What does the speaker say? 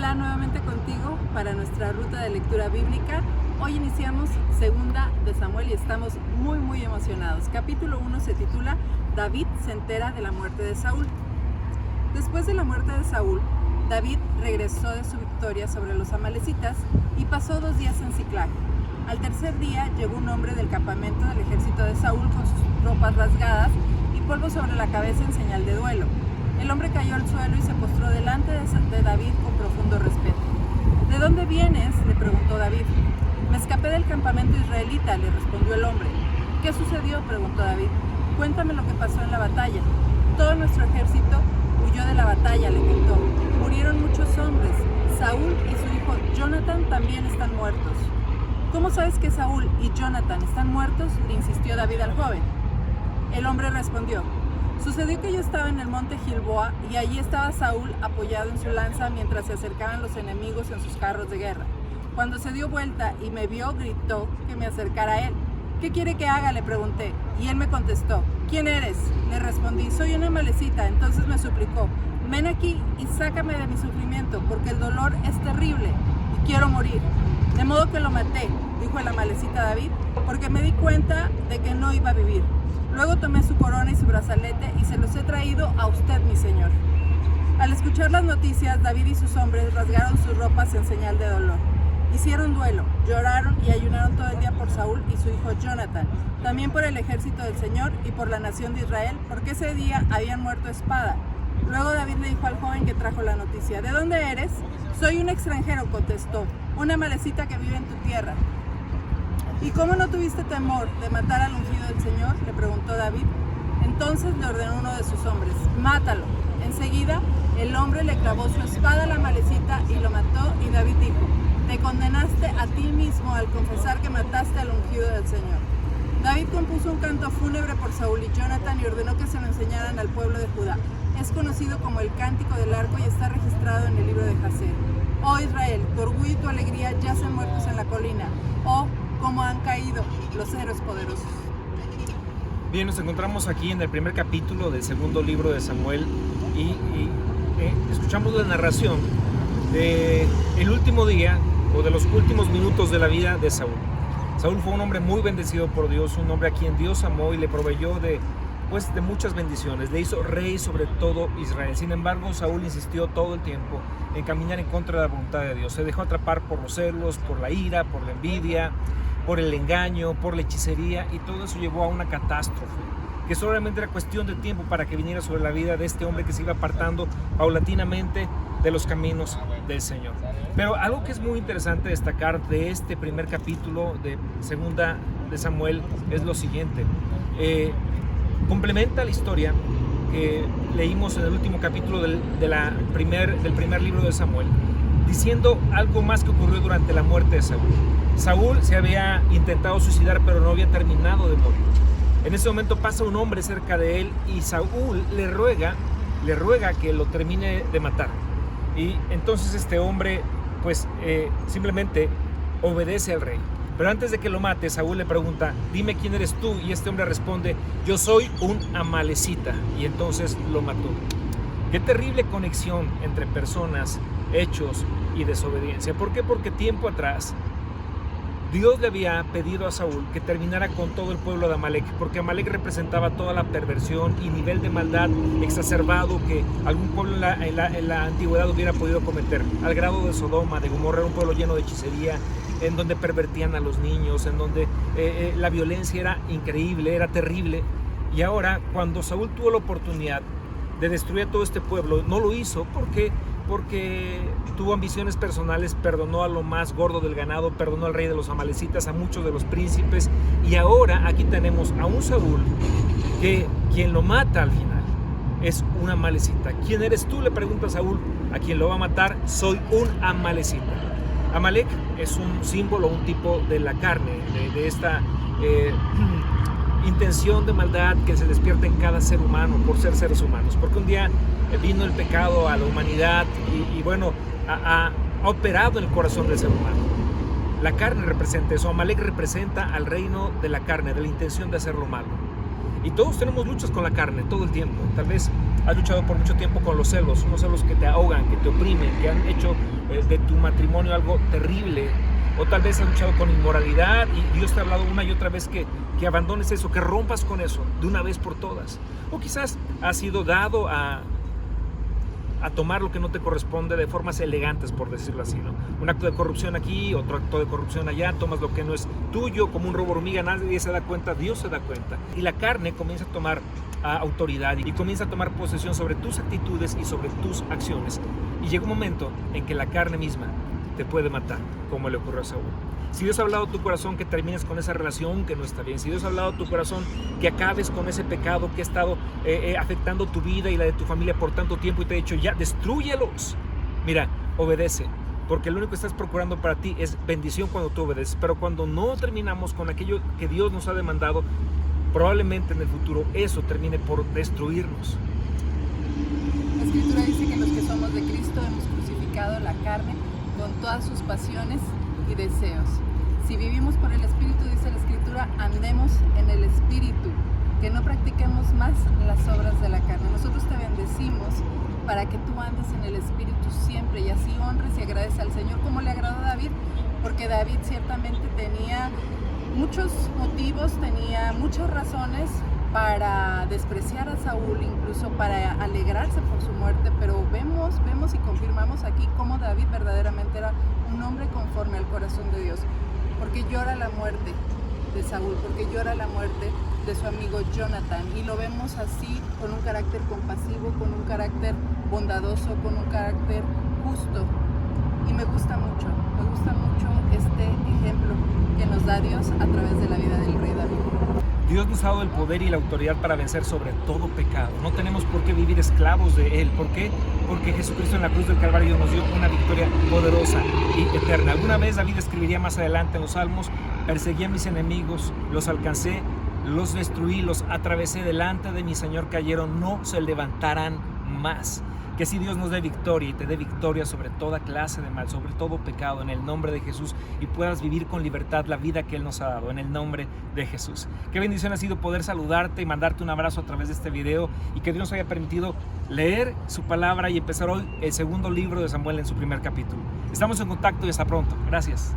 estar nuevamente contigo para nuestra ruta de lectura bíblica. Hoy iniciamos Segunda de Samuel y estamos muy emocionados. Capítulo 1 se titula David se entera de la muerte de Saúl. Después de la muerte de Saúl, David regresó de su victoria sobre los amalecitas y pasó 2 días en Siclag. Al tercer día llegó un hombre del campamento del ejército de Saúl con sus ropas rasgadas y polvo sobre la cabeza en señal de duelo. El hombre cayó al suelo y se postró delante de David con profundo respeto. ¿De dónde vienes?, le preguntó David. Me escapé del campamento israelita, le respondió el hombre. ¿Qué sucedió?, preguntó David. Cuéntame lo que pasó en la batalla. Todo nuestro ejército huyó de la batalla, le gritó. Murieron muchos hombres. Saúl y su hijo Jonathan también están muertos. ¿Cómo sabes que Saúl y Jonathan están muertos?, le insistió David al joven. El hombre respondió. Sucedió que yo estaba en el monte Gilboa y allí estaba Saúl apoyado en su lanza mientras se acercaban los enemigos en sus carros de guerra. Cuando se dio vuelta y me vio, gritó que me acercara a él. ¿Qué quiere que haga?, le pregunté. Y él me contestó. ¿Quién eres?, le respondí. Soy una amalecita. Entonces me suplicó. Ven aquí y sácame de mi sufrimiento, porque el dolor es terrible y quiero morir. De modo que lo maté, dijo el amalecita David, porque me di cuenta de que no iba a vivir. Luego tomé su corona y su brazalete y se los he traído a usted, mi señor. Al escuchar las noticias, David y sus hombres rasgaron sus ropas en señal de dolor. Hicieron duelo, lloraron y ayunaron todo el día por Saúl y su hijo Jonathan, también por el ejército del Señor y por la nación de Israel, porque ese día habían muerto a espada. Luego David le dijo al joven que trajo la noticia. ¿De dónde eres? Soy un extranjero, contestó, una amalecita que vive en tu tierra. ¿Y cómo no tuviste temor de matar al ungido del Señor?, le preguntó David. Entonces le ordenó uno de sus hombres, mátalo. Enseguida el hombre le clavó su espada a la amalecita y lo mató, y David dijo, te condenaste a ti mismo al confesar que mataste al ungido del Señor. David compuso un canto fúnebre por Saúl y Jonathan y ordenó que se lo enseñaran al pueblo de Judá. Es conocido como el Cántico del Arco y está registrado en el libro de Jacer. Oh Israel, tu orgullo y tu alegría yacen muertos en la colina. Oh, cómo han caído los héroes poderosos. Bien, nos encontramos aquí en el primer capítulo del segundo libro de Samuel y escuchamos la narración del último día o de los últimos minutos de la vida de Saúl. Saúl fue un hombre muy bendecido por Dios, un hombre a quien Dios amó y le proveyó de muchas bendiciones, le hizo rey sobre todo Israel. Sin embargo, Saúl insistió todo el tiempo en caminar en contra de la voluntad de Dios. Se dejó atrapar por los celos, por la ira, por la envidia, por el engaño, por la hechicería, y todo eso llevó a una catástrofe que solamente era cuestión de tiempo para que viniera sobre la vida de este hombre que se iba apartando paulatinamente de los caminos del Señor. Pero algo que es muy interesante destacar de este primer capítulo de Segunda de Samuel es lo siguiente. Complementa la historia que leímos en el último capítulo del primer libro de Samuel, diciendo algo más que ocurrió durante la muerte de Saúl. Saúl se había intentado suicidar, pero no había terminado de morir. En ese momento pasa un hombre cerca de él y Saúl le ruega que lo termine de matar. Y entonces este hombre simplemente obedece al rey. Pero antes de que lo mate, Saúl le pregunta, dime quién eres tú, y este hombre responde, yo soy un amalecita, y entonces lo mató. Qué terrible conexión entre personas, hechos y desobediencia. ¿Por qué? Porque tiempo atrás Dios le había pedido a Saúl que terminara con todo el pueblo de Amalek, porque Amalek representaba toda la perversión y nivel de maldad exacerbado que algún pueblo en la antigüedad hubiera podido cometer, al grado de Sodoma, de Gomorra, un pueblo lleno de hechicería, en donde pervertían a los niños, en donde la violencia era increíble, era terrible. Y ahora, cuando Saúl tuvo la oportunidad de destruir a todo este pueblo, no lo hizo porque tuvo ambiciones personales, perdonó a lo más gordo del ganado, perdonó al rey de los amalecitas, a muchos de los príncipes, y ahora aquí tenemos a un Saúl que quien lo mata al final es una amalecita. ¿Quién eres tú?, le pregunta a Saúl. A quien lo va a matar, soy un amalecita. Amalek es un símbolo, un tipo de la carne, de esta intención de maldad que se despierta en cada ser humano por ser seres humanos, porque un día vino el pecado a la humanidad y ha operado en el corazón del ser humano. La carne representa eso. Amalek representa al reino de la carne, de la intención de hacer lo malo. Y todos tenemos luchas con la carne todo el tiempo. Tal vez has luchado por mucho tiempo con los celos, unos celos que te ahogan, que te oprimen, que han hecho de tu matrimonio algo terrible. O tal vez has luchado con inmoralidad y Dios te ha hablado una y otra vez que abandones eso, que rompas con eso de una vez por todas. O quizás has sido dado a tomar lo que no te corresponde de formas elegantes, por decirlo así, ¿no? Un acto de corrupción aquí, otro acto de corrupción allá, tomas lo que no es tuyo como un robo hormiga, nadie se da cuenta, Dios se da cuenta. Y la carne comienza a tomar autoridad y comienza a tomar posesión sobre tus actitudes y sobre tus acciones. Y llega un momento en que la carne misma te puede matar, como le ocurrió a Saúl. Si Dios ha hablado a tu corazón que termines con esa relación que no está bien, si Dios ha hablado a tu corazón que acabes con ese pecado que ha estado afectando tu vida y la de tu familia por tanto tiempo y te ha dicho ya, destrúyelos, mira, obedece, porque lo único que estás procurando para ti es bendición cuando tú obedeces. Pero cuando no terminamos con aquello que Dios nos ha demandado, probablemente en el futuro eso termine por destruirnos. La Escritura dice que los que somos de Cristo hemos crucificado la carne con todas sus pasiones y deseos. Si vivimos por el Espíritu, dice la Escritura, andemos en el Espíritu, que no practiquemos más las obras de la carne. Nosotros te bendecimos para que tú andes en el Espíritu siempre y así honres y agradeces al Señor como le agradó a David, porque David ciertamente tenía muchos motivos, tenía muchas razones para despreciar a Saúl, incluso para alegrarse por su muerte, pero vemos y confirmamos aquí cómo David verdaderamente era un hombre conforme al corazón de Dios, porque llora la muerte de Saúl, porque llora la muerte de su amigo Jonathan, y lo vemos así, con un carácter compasivo, con un carácter bondadoso, con un carácter justo, y me gusta mucho este ejemplo que nos da Dios a través de la vida del rey David. Dios nos ha dado el poder y la autoridad para vencer sobre todo pecado. No tenemos por qué vivir esclavos de Él. ¿Por qué? Porque Jesucristo en la cruz del Calvario nos dio una victoria poderosa y eterna. Alguna vez David escribiría más adelante en los Salmos: perseguí a mis enemigos, los alcancé, los destruí, los atravesé, delante de mi Señor cayeron, no se levantarán más. Que si Dios nos dé victoria y te dé victoria sobre toda clase de mal, sobre todo pecado, en el nombre de Jesús, y puedas vivir con libertad la vida que Él nos ha dado, en el nombre de Jesús. Qué bendición ha sido poder saludarte y mandarte un abrazo a través de este video, y que Dios nos haya permitido leer su palabra y empezar hoy el segundo libro de Samuel en su primer capítulo. Estamos en contacto y hasta pronto. Gracias.